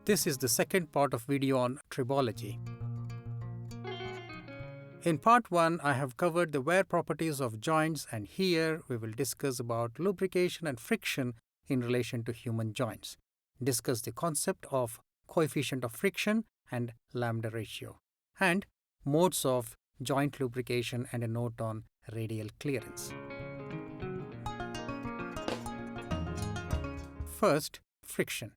This is the second part of video on tribology. In part 1, I have covered the wear properties of joints, and here we will discuss about lubrication and friction in relation to human joints, discuss the concept of coefficient of friction and lambda ratio, and modes of joint lubrication and a note on radial clearance. First, friction.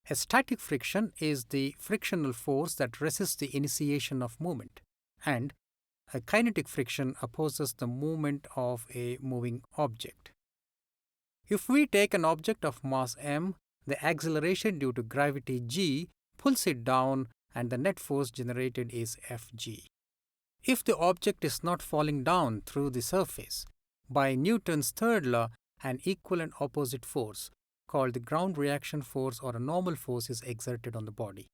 A static friction is the frictional force that resists the initiation of movement, and a kinetic friction opposes the movement of a moving object. If we take an object of mass m, the acceleration due to gravity g pulls it down and the net force generated is Fg. If the object is not falling down through the surface, by Newton's third law, an equal and opposite force, called the ground reaction force or a normal force, is exerted on the body.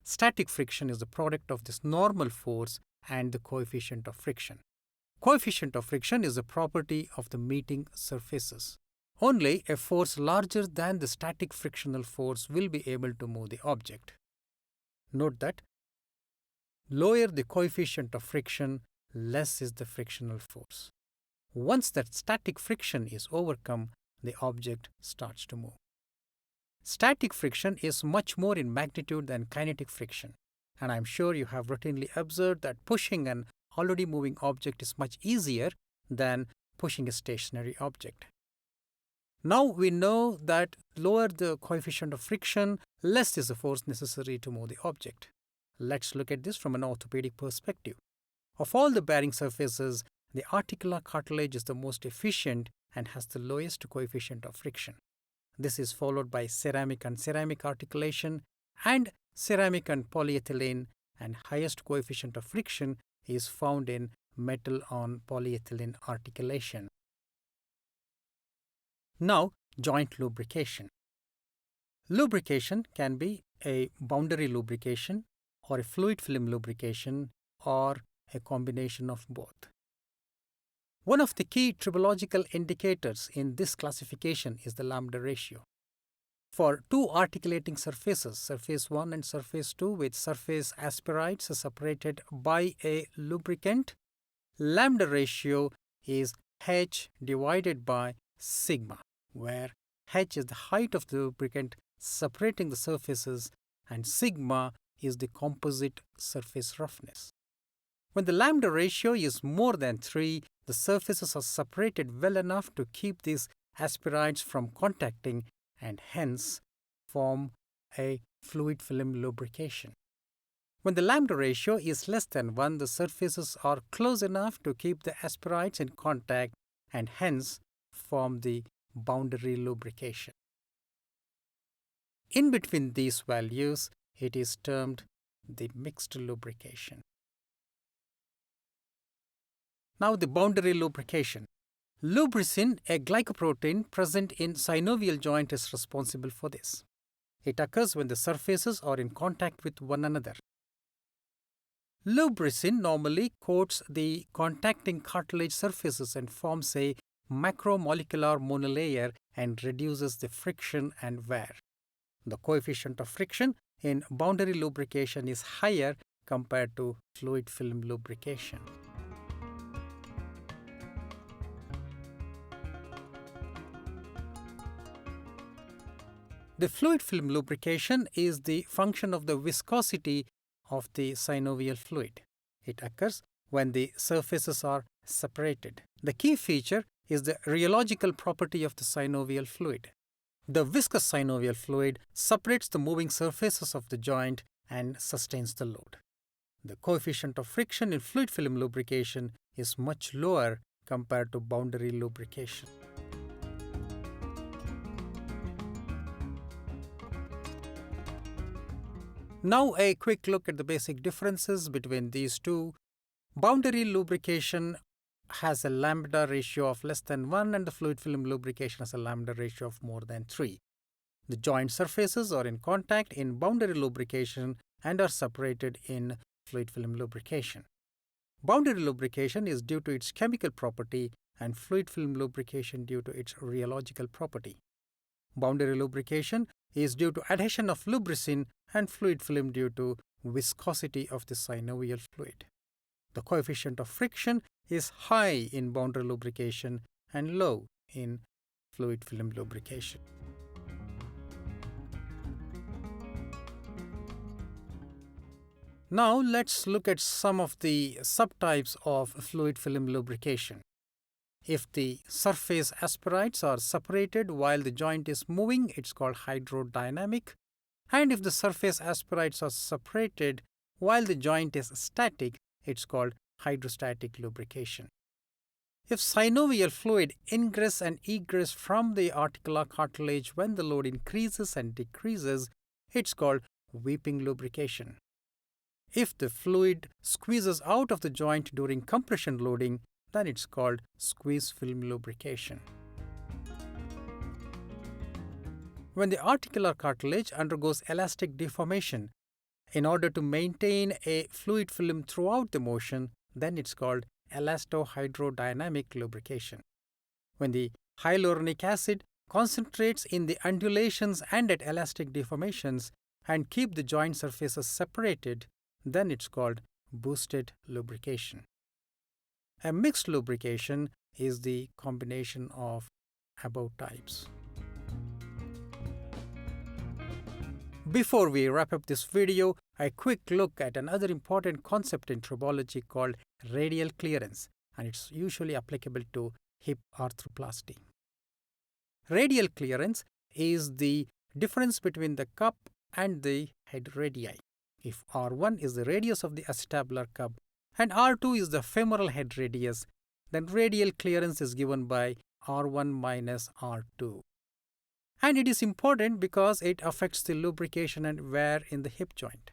Static friction is the product of this normal force and the coefficient of friction. Coefficient of friction is a property of the meeting surfaces. Only a force larger than the static frictional force will be able to move the object. Note that lower the coefficient of friction, less is the frictional force. Once that static friction is overcome, the object starts to move. Static friction is much more in magnitude than kinetic friction, and I am sure you have routinely observed that pushing an already moving object is much easier than pushing a stationary object. Now we know that lower the coefficient of friction, less is the force necessary to move the object. Let's look at this from an orthopedic perspective. Of all the bearing surfaces, the articular cartilage is the most efficient and has the lowest coefficient of friction. This is followed by ceramic and ceramic articulation and ceramic and polyethylene, and highest coefficient of friction is found in metal on polyethylene articulation. Now, joint lubrication. Lubrication can be a boundary lubrication or a fluid film lubrication or a combination of both. One of the key tribological indicators in this classification is the lambda ratio. For two articulating surfaces, surface 1 and surface 2, with surface asperities separated by a lubricant, lambda ratio is h divided by sigma, where h is the height of the lubricant separating the surfaces and sigma is the composite surface roughness. When the lambda ratio is more than 3, the surfaces are separated well enough to keep these asperities from contacting and hence form a fluid film lubrication. When the lambda ratio is less than 1, the surfaces are close enough to keep the asperities in contact and hence form the boundary lubrication. In between these values, it is termed the mixed lubrication. Now the boundary lubrication. Lubricin, a glycoprotein present in synovial joint, is responsible for this. It occurs when the surfaces are in contact with one another. Lubricin normally coats the contacting cartilage surfaces and forms a macromolecular monolayer and reduces the friction and wear. The coefficient of friction in boundary lubrication is higher compared to fluid film lubrication. The fluid film lubrication is the function of the viscosity of the synovial fluid. It occurs when the surfaces are separated. The key feature is the rheological property of the synovial fluid. The viscous synovial fluid separates the moving surfaces of the joint and sustains the load. The coefficient of friction in fluid film lubrication is much lower compared to boundary lubrication. Now a quick look at the basic differences between these two. Boundary lubrication has a lambda ratio of less than 1 and the fluid film lubrication has a lambda ratio of more than 3. The joint surfaces are in contact in boundary lubrication and are separated in fluid film lubrication. Boundary lubrication is due to its chemical property and fluid film lubrication due to its rheological property. Boundary lubrication is due to adhesion of lubricin and fluid film due to viscosity of the synovial fluid. The coefficient of friction is high in boundary lubrication and low in fluid film lubrication. Now let's look at some of the subtypes of fluid film lubrication. If the surface asperities are separated while the joint is moving, it's called hydrodynamic. And if the surface asperities are separated while the joint is static, it's called hydrostatic lubrication. If synovial fluid ingress and egress from the articular cartilage when the load increases and decreases, it's called weeping lubrication. If the fluid squeezes out of the joint during compression loading, then it's called squeeze film lubrication. When the articular cartilage undergoes elastic deformation in order to maintain a fluid film throughout the motion, then it's called elastohydrodynamic lubrication. When the hyaluronic acid concentrates in the undulations and at elastic deformations and keep the joint surfaces separated, then it's called boosted lubrication. A mixed lubrication is the combination of above types. Before we wrap up this video, a quick look at another important concept in tribology called radial clearance, and it's usually applicable to hip arthroplasty. Radial clearance is the difference between the cup and the head radii. If R1 is the radius of the acetabular cup and R2 is the femoral head radius, then radial clearance is given by R1 minus R2. And it is important because it affects the lubrication and wear in the hip joint.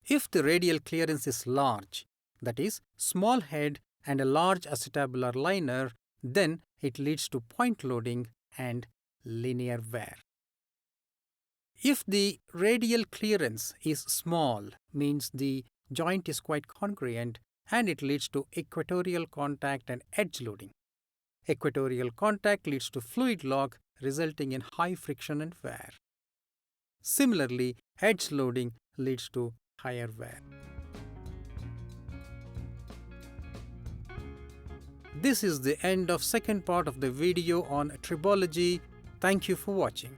If the radial clearance is large, that is, small head and a large acetabular liner, then it leads to point loading and linear wear. If the radial clearance is small, means the joint is quite congruent and it leads to equatorial contact and edge loading. Equatorial contact leads to fluid lock, resulting in high friction and wear. Similarly, edge loading leads to higher wear. This is the end of second part of the video on tribology. Thank you for watching.